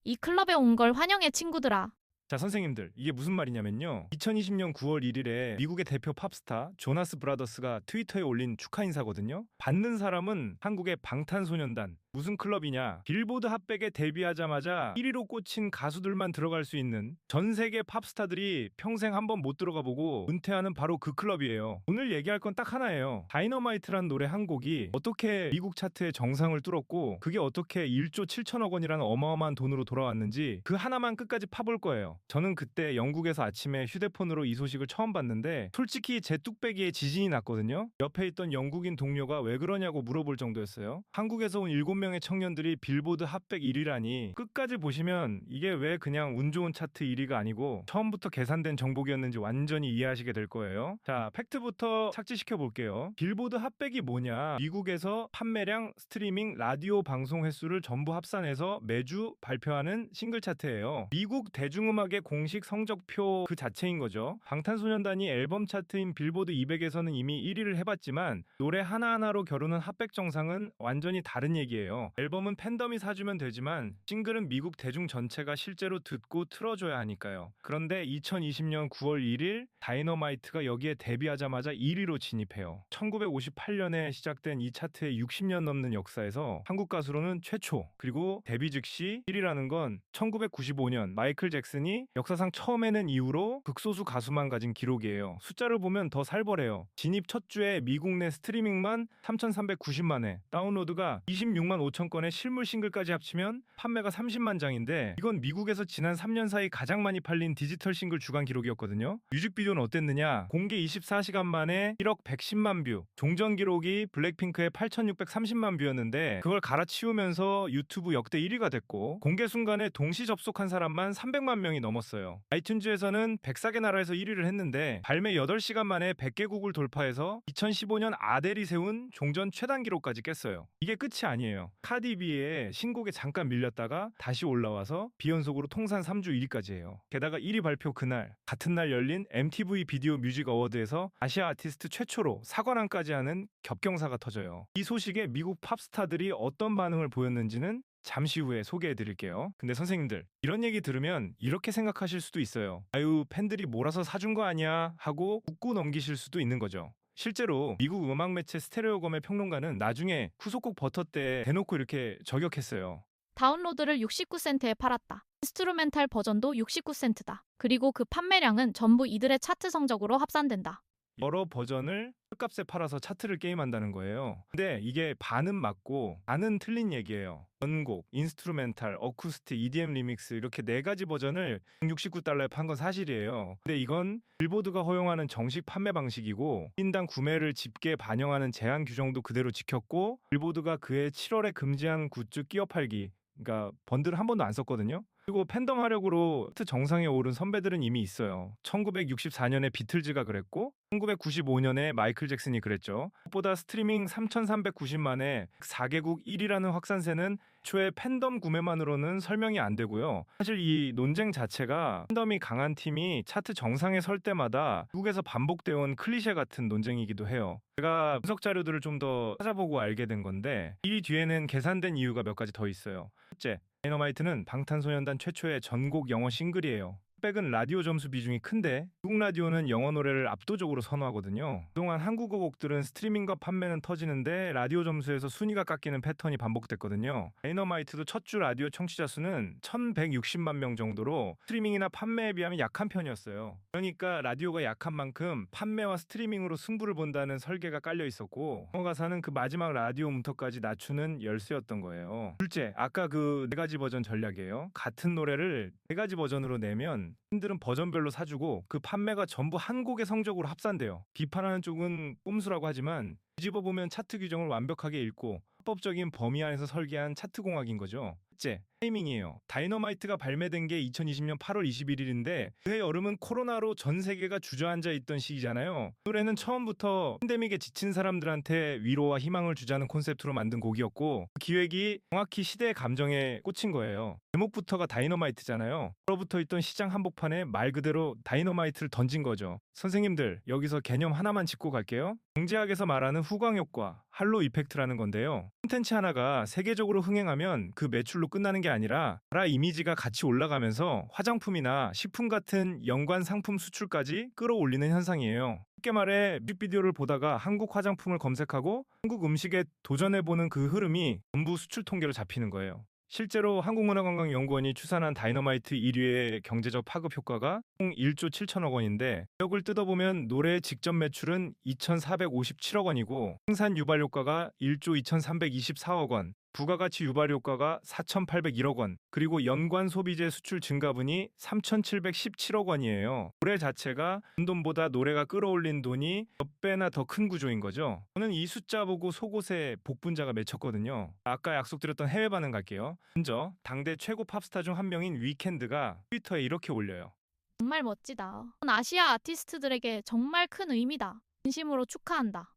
이 클럽에 온 걸 환영해, 친구들아. 자, 선생님들, 이게 무슨 말이냐면요. 2020년 9월 1일에 미국의 대표 팝스타 조나스 브라더스가 트위터에 올린 축하 인사거든요. 받는 사람은 한국의 방탄소년단. 무슨 클럽이냐? 빌보드 핫백에 데뷔하자마자 1위로 꽂힌 가수들만 들어갈 수 있는 전 세계 팝스타들이 평생 한번 못 들어가 보고 은퇴하는 바로 그 클럽이에요. 오늘 얘기할 건 딱 하나예요. 다이너마이트란 노래 한 곡이 어떻게 미국 차트의 정상을 뚫었고 그게 어떻게 1조 7천억 원이라는 어마어마한 돈으로 돌아왔는지 그 하나만 끝까지 파볼 거예요. 저는 그때 영국에서 아침에 휴대폰으로 이 소식을 처음 봤는데 솔직히 제 뚝배기에 지진이 났거든요. 옆에 있던 영국인 동료가 왜 그러냐고 물어볼 정도였어요. 한국에서 온 7명의 청년들이 빌보드 핫백 1위라니 끝까지 보시면 이게 왜 그냥 운 좋은 차트 1위가 아니고 처음부터 계산된 정복이었는지 완전히 이해하시게 될 거예요. 자, 팩트부터 착지시켜 볼게요. 빌보드 핫백이 뭐냐? 미국에서 판매량, 스트리밍, 라디오 방송 횟수를 전부 합산해서 매주 발표하는 싱글 차트예요. 미국 대중음악의 공식 성적표 그 자체인 거죠. 방탄소년단이 앨범 차트인 빌보드 200에서는 이미 1위를 해봤지만 노래 하나하나로 겨루는 핫백 정상은 완전히 다른 얘기예요. 앨범은 팬덤이 사주면 되지만 싱글은 미국 대중 전체가 실제로 듣고 틀어줘야 하니까요. 그런데 2020년 9월 1일 다이너마이트가 여기에 데뷔하자마자 1위로 진입해요. 1958년에 시작된 이 차트의 60년 넘는 역사에서 한국 가수로는 최초, 그리고 데뷔 즉시 1위라는 건 1995년 마이클 잭슨이 역사상 처음 해낸 이후로 극소수 가수만 가진 기록이에요. 숫자를 보면 더 살벌해요. 진입 첫 주에 미국 내 스트리밍만 3,390만 회, 다운로드가 26만 5천 건의 실물 싱글까지 합치면 판매가 30만 장인데 이건 미국에서 지난 3년 사이 가장 많이 팔린 디지털 싱글 주간 기록이었거든요. 뮤직비디오는 어땠느냐? 공개 24시간 만에 1억 110만 뷰, 종전 기록이 블랙핑크의 8,630만 뷰였는데 그걸 갈아치우면서 유튜브 역대 1위가 됐고 공개 순간에 동시 접속한 사람만 300만 명이 넘었어요. 아이튠즈에서는 104개 나라에서 1위를 했는데 발매 8시간 만에 100개국을 돌파해서 2015년 아델이 세운 종전 최단 기록까지 깼어요. 이게 끝이 아니에요. 카디비의 신곡에 잠깐 밀렸다가 다시 올라와서 비연속으로 통산 3주 1위까지 해요. 게다가 1위 발표 그날 같은 날 열린 MTV 비디오 뮤직 어워드에서 아시아 아티스트 최초로 사관왕까지 하는 겹경사가 터져요. 이 소식에 미국 팝스타들이 어떤 반응을 보였는지는 잠시 후에 소개해 드릴게요. 근데 선생님들, 이런 얘기 들으면 이렇게 생각하실 수도 있어요. 아유, 팬들이 몰아서 사준 거 아니야? 하고 웃고 넘기실 수도 있는 거죠. 실제로 미국 음악 매체 스테레오검의 평론가는 나중에 후속곡 버터 때 대놓고 이렇게 저격했어요. 다운로드를 69센트에 팔았다. 인스트루멘탈 버전도 69센트다. 그리고 그 판매량은 전부 이들의 차트 성적으로 합산된다. 여러 버전을 헐값에 팔아서 차트를 게임한다는 거예요. 근데 이게 반은 맞고 반은 틀린 얘기예요. 원곡, 인스트루멘탈, 어쿠스틱, EDM 리믹스 이렇게 4가지 버전을 169달러에 판 건 사실이에요. 근데 이건 빌보드가 허용하는 정식 판매 방식이고 1인당 구매를 집계 반영하는 제한 규정도 그대로 지켰고 빌보드가 그해 7월에 금지한 굿즈 끼어 팔기, 그러니까 번들을 한 번도 안 썼거든요. 그리고 팬덤 화력으로 차트 정상에 오른 선배들은 이미 있어요. 1964년에 비틀즈가 그랬고 1995년에 마이클 잭슨이 그랬죠. 무엇보다 스트리밍 3,390만에 4개국 1위라는 확산세는 초에 팬덤 구매만으로는 설명이 안 되고요. 사실 이 논쟁 자체가 팬덤이 강한 팀이 차트 정상에 설 때마다 미국에서 반복되어 온 클리셰 같은 논쟁이기도 해요. 제가 분석 자료들을 좀 더 찾아보고 알게 된 건데 이 뒤에는 계산된 이유가 몇 가지 더 있어요. 첫째, 다이너마이트는 방탄소년단 최초의 전곡 영어 싱글이에요. 백은 라디오 점수 비중이 큰데 미국 라디오는 영어 노래를 압도적으로 선호하거든요. 그동안 한국어 곡들은 스트리밍과 판매는 터지는데 라디오 점수에서 순위가 깎이는 패턴이 반복됐거든요. 다이너마이트도 첫 주 라디오 청취자 수는 1,160만 명 정도로 스트리밍이나 판매에 비하면 약한 편이었어요. 그러니까 라디오가 약한 만큼 판매와 스트리밍으로 승부를 본다는 설계가 깔려 있었고 영어 가사는 그 마지막 라디오 문턱까지 낮추는 열쇠였던 거예요. 둘째, 아까 그 4가지 버전 전략이에요. 같은 노래를 4가지 버전으로 내면 팬들은 버전별로 사주고 그 판매가 전부 한 곡의 성적으로 합산돼요. 비판하는 쪽은 꼼수라고 하지만 뒤집어 보면 차트 규정을 완벽하게 읽고 합법적인 범위 안에서 설계한 차트 공학인 거죠. 셋째, 타이밍이에요. 다이너마이트가 발매된 게 2020년 8월 21일인데 그해 여름은 코로나로 전 세계가 주저앉아 있던 시기잖아요. 노래는 처음부터 팬데믹에 지친 사람들한테 위로와 희망을 주자는 콘셉트로 만든 곡이었고 그 기획이 정확히 시대의 감정에 꽂힌 거예요. 제목부터가 다이너마이트잖아요. 얼어붙어 있던 시장 한복판에 말 그대로 다이너마이트를 던진 거죠. 선생님들, 여기서 개념 하나만 짚고 갈게요. 경제학에서 말하는 후광 효과, 할로 이펙트라는 건데요. 콘텐츠 하나가 세계적으로 흥행하면 그 매출로 끝나는 게 아니라 나라 이미지가 같이 올라가면서 화장품이나 식품 같은 연관 상품 수출까지 끌어올리는 현상이에요. 쉽게 말해 뮤직비디오를 보다가 한국 화장품을 검색하고 한국 음식에 도전해보는 그 흐름이 전부 수출 통계로 잡히는 거예요. 실제로 한국문화관광연구원이 추산한 다이너마이트 1위의 경제적 파급 효과가 총 1조 7천억 원인데 기억을 뜯어보면 노래의 직접 매출은 2,457억 원이고 생산 유발 효과가 1조 2,324억 원, 부가가치 유발 효과가 4,801억 원, 그리고 연관 소비재 수출 증가분이 3,717억 원이에요. 노래 자체가 번 돈보다 노래가 끌어올린 돈이 몇 배나 더 큰 구조인 거죠. 저는 이 숫자 보고 속옷에 복분자가 맺혔거든요. 아까 약속드렸던 해외 반응 갈게요. 먼저 당대 최고 팝스타 중 한 명인 위켄드가 트위터에 이렇게 올려요. 정말 멋지다. 아시아 아티스트들에게 정말 큰 의미다. 진심으로 축하한다.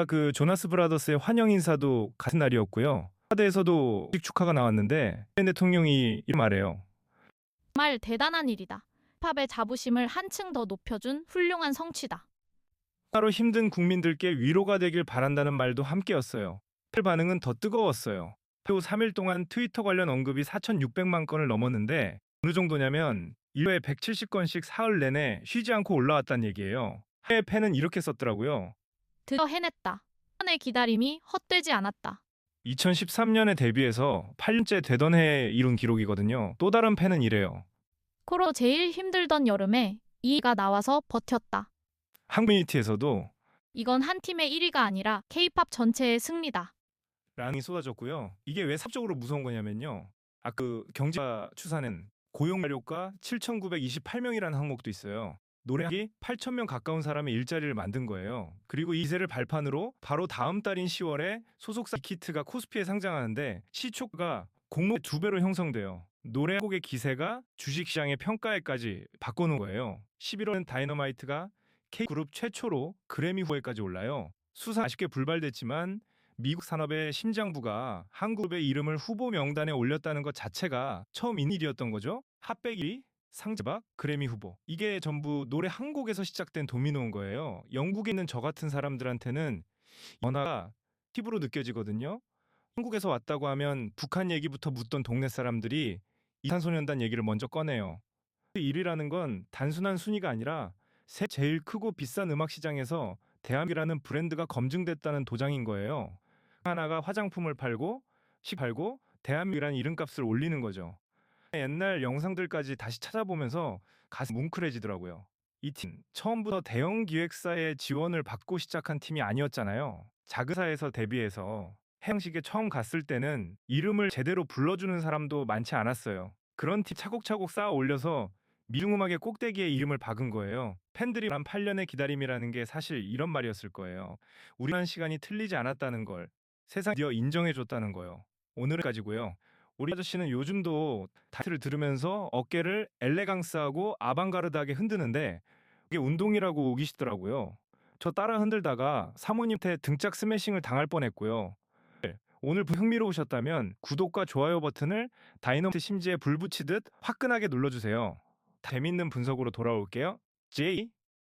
그 조나스 브라더스의 환영 인사도 같은 날이었고요. 화대에서도 축하가 나왔는데 바이든 대통령이 이렇게 말해요. 정말 대단한 일이다. 힙합의 자부심을 한층 더 높여준 훌륭한 성취다. 하나로 힘든 국민들께 위로가 되길 바란다는 말도 함께였어요. 팬 반응은 더 뜨거웠어요. 또 3일 동안 트위터 관련 언급이 4,600만 건을 넘었는데 어느 정도냐면 일요일에 170건씩 사흘 내내 쉬지 않고 올라왔다는 얘기예요. 해외 팬은 이렇게 썼더라고요. 드디어 해냈다. 의 기다림이 헛되지 않았다. 2013년에 데뷔해서 8년째 되던 해에 이룬 기록이거든요. 또 다른 팬은 이래요. 코로 제일 힘들던 여름에 2위가 나와서 버텼다. 한커뮤니티에서도 이건 한 팀의 1위가 아니라 K-팝 전체의 승리다. 랑이 쏟아졌고요. 이게 왜 사적으로 무서운 거냐면요. 그 경제가 추산은 고용 효과 7,928명이라는 항목도 있어요. 노래하기 8,000명 가까운 사람의 일자리를 만든 거예요. 그리고 이 기세를 발판으로 바로 다음 달인 10월에 소속사 빅히트가 코스피에 상장하는데 시초가 공모의 2배로 형성돼요. 노래 한 곡의 기세가 주식시장의 평가에까지 바꿔놓은 거예요. 11월은 다이너마이트가 K그룹 최초로 그래미 후보에까지 올라요. 수상 아쉽게 불발됐지만 미국 산업의 심장부가 한국의 이름을 후보 명단에 올렸다는 것 자체가 처음인 일이었던 거죠. 핫백 1위, 상제박, 그래미 후보. 이게 전부 노래 한 곡에서 시작된 도미노인 거예요. 영국에 있는 저 같은 사람들한테는 연하가 팁으로 느껴지거든요. 한국에서 왔다고 하면 북한 얘기부터 묻던 동네 사람들이 이탄소년단 얘기를 먼저 꺼내요. 1위라는 건 단순한 순위가 아니라 세 제일 크고 비싼 음악 시장에서 대한민국이라는 브랜드가 검증됐다는 도장인 거예요. 하나가 화장품을 팔고 팔고 대한민국이라는 이름값을 올리는 거죠. 옛날 영상들까지 다시 찾아보면서 가슴 뭉클해지더라고요. 이 팀 처음부터 대형 기획사의 지원을 받고 시작한 팀이 아니었잖아요. 작은 사에서 데뷔해서 해양식에 처음 갔을 때는 이름을 제대로 불러주는 사람도 많지 않았어요. 그런 팀 차곡차곡 쌓아 올려서 미중음악의 꼭대기에 이름을 박은 거예요. 팬들이 한 8년의 기다림이라는 게 사실 이런 말이었을 거예요. 우리만 시간이 틀리지 않았다는 걸 세상이 드디어 인정해줬다는 거요. 오늘까지고요. 우리 아저씨는 요즘도 타이틀을 들으면서 어깨를 엘레강스하고 아방가르드하게 흔드는데 그게 운동이라고 우기시더라고요. 저 따라 흔들다가 사모님한테 등짝 스매싱을 당할 뻔했고요. 오늘 흥미로우셨다면 구독과 좋아요 버튼을 다이너마이트 심지에 불 붙이듯 화끈하게 눌러주세요. 재밌는 분석으로 돌아올게요. 제이